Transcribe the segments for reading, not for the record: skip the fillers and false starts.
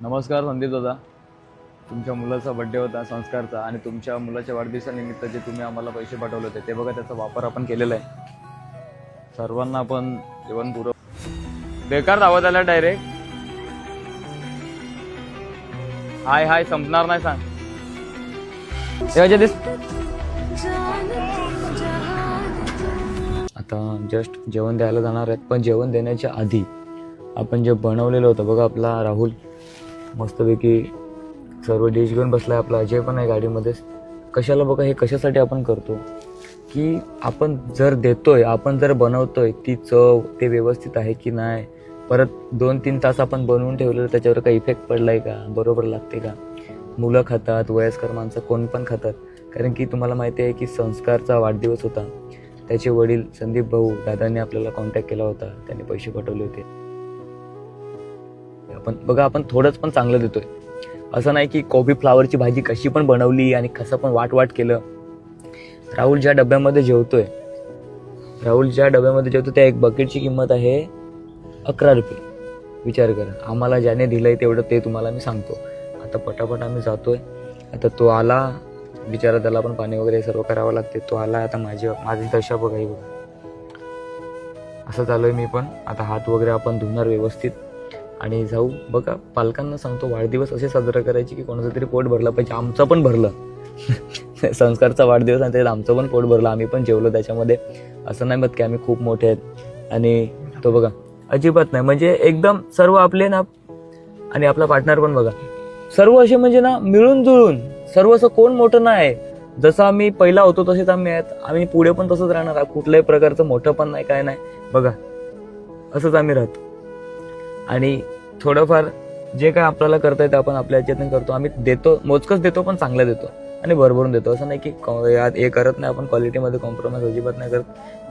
नमस्कार संदीप दादा. तुमच्या मुलाचा बड्डे होता संस्कारचा आणि तुमच्या मुलाच्या वाढदिवसानिमित्त जे तुम्ही आम्हाला पैसे पाठवले होते ते बघा, त्याचा वापर आपण केलेला आहे. सर्वांना आपण जेवण पुरव. बेकार धावत आला डायरेक्ट. हाय हाय संपणार नाही सांग. आता जस्ट जेवण द्यायला जाणार आहेत, पण जेवण देण्याच्या आधी आपण जे बनवलेलं होतं बघा, आपला राहुल मस्तपैकी सर्व डिश घेऊन बसलाय. आपला अजय पण आहे गाडीमध्येच. कशाला बघा, हे कशासाठी आपण करतो की आपण जर देतोय, आपण जर बनवतोय, ती चव ते व्यवस्थित आहे की नाही, परत 2-3 तास आपण बनवून ठेवलेलं त्याच्यावर काही इफेक्ट पडलाय का, बरोबर लागते का. मुलं खातात, वयस्कर माणसं कोण पण खातात. कारण की तुम्हाला माहिती आहे की संस्कारचा वाढदिवस होता. त्याचे वडील संदीप भाऊ दादांनी आपल्याला कॉन्टॅक्ट केला होता, त्यांनी पैसे पाठवले होते. आपण थोडंच पण चांगलं देतोय. असं नाही की कोबी फ्लावरची भाजी कशी पण बनवली आणि कसं पण वाट केलं. राहुल ज्या डब्यामध्ये जेवतो त्या एक बकेटची किंमत आहे 11 रुपये. विचार करा, आम्हाला ज्याने दिलंय तेवढं ते तुम्हाला मी सांगतो. आता पटापट आम्ही जातोय. आता तो आला बिचारा, त्याला पण पाणी वगैरे सर्व करावं लागते. तो आला, आता माझी दशा बघा. असं चालूय मी पण. आता हात वगैरे आपण धुणार व्यवस्थित आणि जाऊ. बघा, पालकांना सांगतो वाढदिवस असे साजरा करायचे की कोणाचं तरी पोट भरलं पाहिजे. आमचं पण भरलं. संस्कारचा वाढदिवस आणि त्याला आमचं पण पोट भरलं. आम्ही पण जेवलो त्याच्यामध्ये. असं नाही मत की आम्ही खूप मोठे आहेत. आणि तो बघा अजिबात नाही, म्हणजे एकदम सर्व आपले ना. आणि आपला पार्टनर पण बघा, सर्व असे म्हणजे ना मिळून जुळून सर्व. असं कोण मोठं नाही. जसं आम्ही पहिला होतो तसेच आम्ही आहेत. आम्ही पुढे पण तसंच राहणार. कुठल्याही प्रकारचं मोठं पण नाही, काय नाही. बघा असंच आम्ही राहतो. आणि थोडंफार जे काय आपल्याला करता येतं आपण आपल्या ह्याच्यातून करतो. आम्ही देतो, मोजकच देतो, पण चांगलं देतो आणि भरभरून देतो. असं नाही की यात हे करत नाही आपण, क्वालिटीमध्ये कॉम्प्रोमाइज अजिबात नाही करत.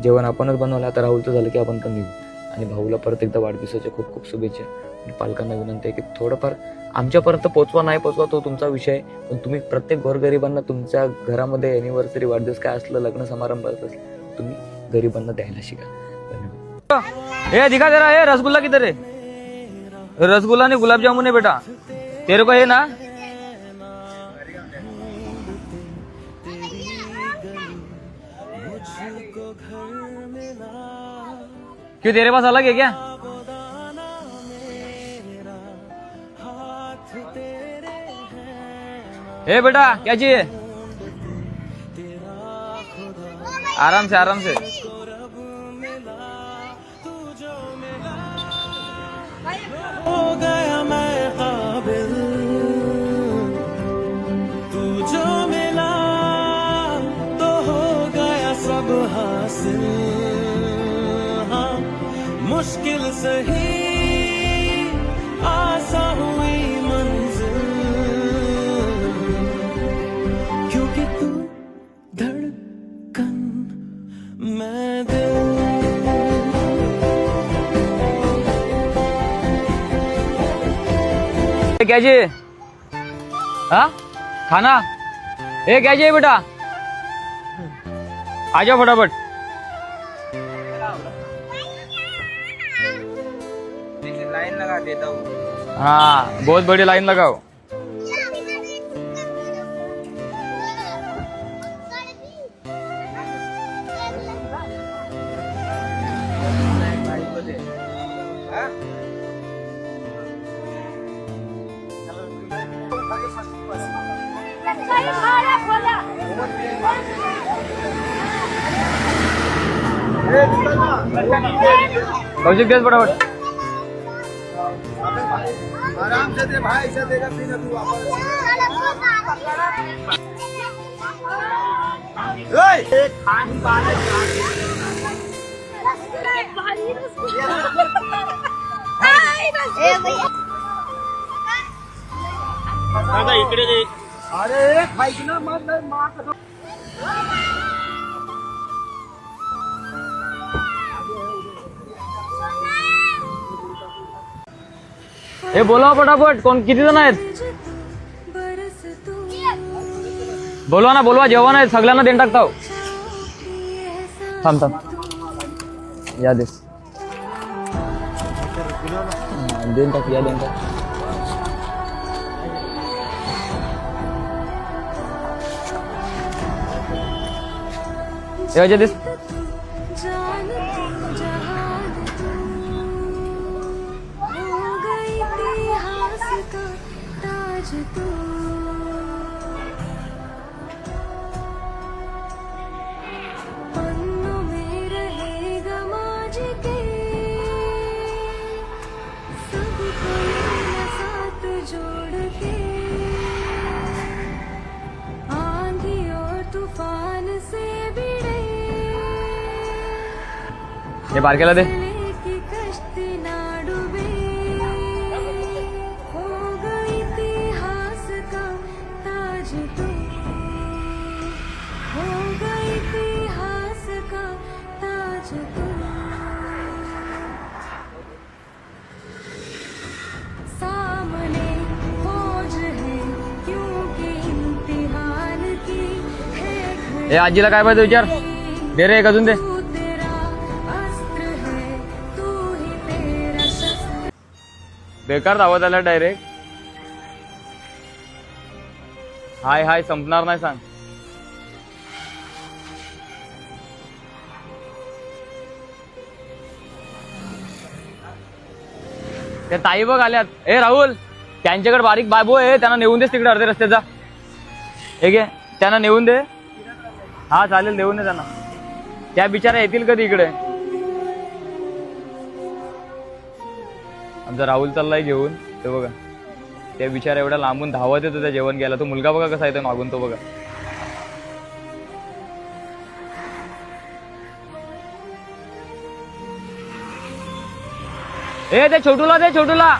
जेवण आपणच बनवलं. आता राहुलचं झालं की आपण पण निघू. आणि भाऊला परत एकदा वाढदिवसाच्या खूप खूप शुभेच्छा. आणि पालकांना विनंती आहे की थोडंफार आमच्यापर्यंत पोचवा, नाही पोचवा तो तुमचा विषय, पण तुम्ही प्रत्येक गोरगरिबांना तुमच्या घरामध्ये एनिव्हर्सरी, वाढदिवस काय असलं, लग्न समारंभ असलं, तुम्ही गरिबांना द्यायला शिका. हे दिखा जरा, हे रसगुल्ला किधर है? रसगुल्ला नहीं, गुलाब जामुन है बेटा. तेरे को है ना? क्यों, तेरे पास अलग है क्या? ए बेटा, क्या चाहिए? आराम से आराम से. हो गया मैं काबिल, तू जो मिला तो हो गया सब हासिल. हाँ मुश्किल सही आसा हुई मंजिल, क्योंकि तू धड़कन मैं दिल. क्या चाहिए? हाँ खाना? ए क्या चाहिए बेटा? आ जाओ फटाफट. लाइन लगा देता हूँ. हाँ बहुत बड़ी लाइन लगाओ. कौशिक देश फटाफट. आराम से दे भाई, ऐसा देगा फिर तू वापस. इकडे दे. अरे खायची ना मग मार. हे बोलवा फटाफट. कोण, किती जण आहेत? बोलवा ना, बोलवा. जेवण आहे, सगळ्यांना देऊन टाकता. थांब या देस. देऊन टाक, या देऊन टाक. हे अजय दिस जान तू जहान तू हो गई इतिहास का ताज तू पन्नों में रहेगा माज के सबको लेना साथ जोड़ के आंधी और तूफान से भिड़े हे बारकेला दे की कश्ती ना डूबे हो गई इतिहास का ताज तू हो गई इतिहास का ताज तू सामने फौज है क्योंकि इम्तिहान की है हे आजीला काय पाहिजे विचार दे रे एक अजून दे तू तेरा अस्त्र है तू ही तेरा शस्त्र बेकार धावत आला डायरेक्ट हाय हाय संपणार नाही सांग ते ताई बघ आल्यात ए राहुल त्यांच्याकडे बारीक बाबू आहे त्यांना नेऊन देस तिकडे अर्ध्या रस्त्याचा हे घे त्यांना नेऊन दे हा चालेल देऊन दे त्यांना त्या बिचारा येतील कधी इकडे आमचा राहुल चाललाय घेऊन ते बघा त्या बिचारा एवढा लांबून धावत येतो त्या जेवण घ्यायला तो मुलगा बघा कसा येतो मागून तो बघा ए ते छोटूला दे छोटूला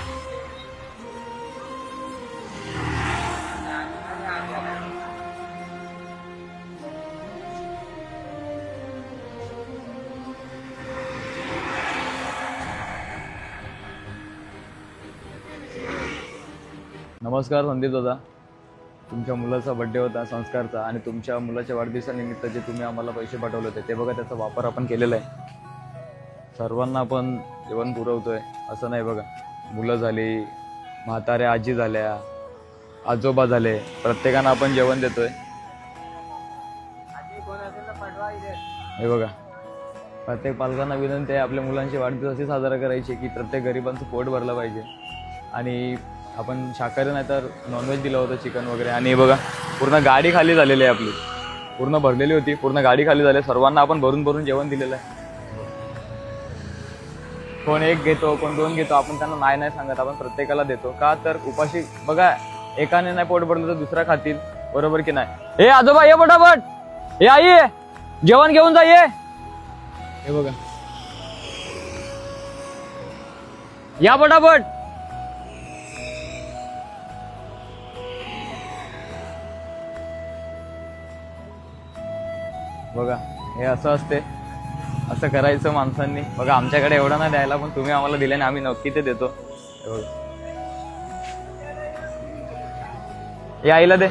नमस्कार संदीप दादा तुमच्या मुलाचा बड्डे होता संस्कारचा आणि तुमच्या मुलाच्या वाढदिवसानिमित्त जे तुम्ही आम्हाला पैसे पाठवले होते ते बघा त्याचा वापर आपण केलेला आहे सर्वांना आपण जेवण पुरवतोय असं नाही बघा मुलं झाली म्हाताऱ्या आजी झाल्या आजोबा झाले प्रत्येकांना आपण जेवण देतोय हे बघा प्रत्येक पालकांना विनंती आहे आपल्या मुलांची वाढदिवस असे साजरा करायचे की प्रत्येक गरिबांचं पोट भरलं पाहिजे आणि आपण शाकाहारी नाही तर नॉनव्हेज दिलं होतं चिकन वगैरे आणि बघा पूर्ण गाडी खाली झालेली आहे आपली पूर्ण भरलेली होती पूर्ण गाडी खाली झाली सर्वांना आपण भरून भरून जेवण दिलेलं आहे कोण एक घेतो कोण दोन घेतो आपण त्यांना नाही नाही सांगत आपण प्रत्येकाला देतो का तर उपाशी बघा एकाने नाही पोट भरलं तर दुसरा खातील बरोबर की नाही हे आजोबा ये पटापट हे आई जेवण घेऊन जा ये हे बघा या पटापट बघा हे असं असते असं करायचं माणसांनी बघा आमच्याकडे एवढं नाही द्यायला पण तुम्ही आम्हाला दिल्याने आम्ही नक्की ते देतो हे आईला दे